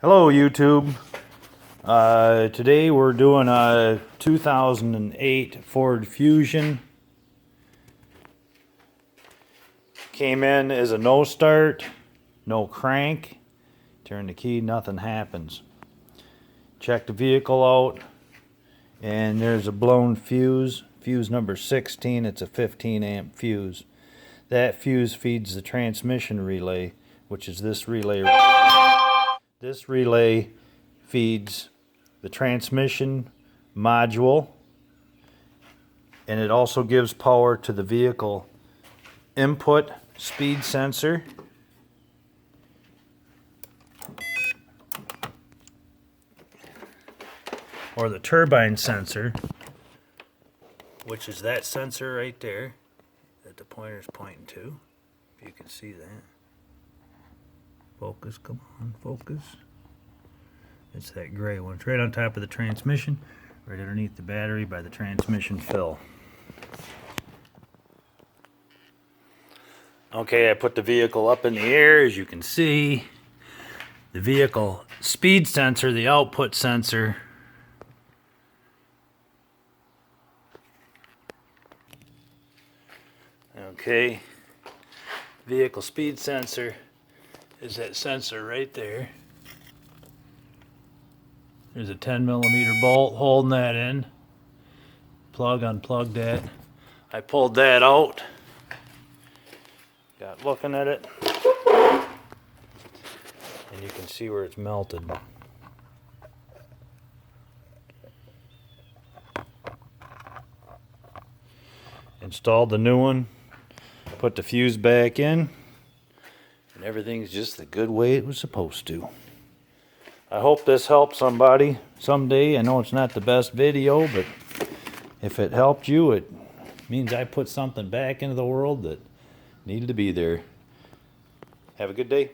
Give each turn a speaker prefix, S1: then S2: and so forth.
S1: Hello YouTube. Today we're doing a 2008 Ford Fusion. Came in as a no start, no crank. Turn the key, nothing happens. Check the vehicle out and there's a blown fuse. Fuse number 16, it's a 15 amp fuse. That fuse feeds the transmission relay, which is this relay. This relay feeds the transmission module, and it also gives power to the vehicle input speed sensor, or the turbine sensor, which is that sensor right there that the pointer's pointing to, if you can see that. Focus, come on, focus. It's that gray one. It's right on top of the transmission, right underneath the battery by the transmission fill. Okay, I put the vehicle up in the air, as you can see. The vehicle speed sensor, the output sensor, okay, vehicle speed sensor is that sensor right there. There's a 10mm bolt holding that in. Unplugged that. I pulled that out. Got looking at it. And you can see where it's melted. Installed the new one. Put the fuse back in. And everything's just the good way it was supposed to. I hope this helps somebody someday. I know it's not the best video, but if it helped you, it means I put something back into the world that needed to be there. Have a good day.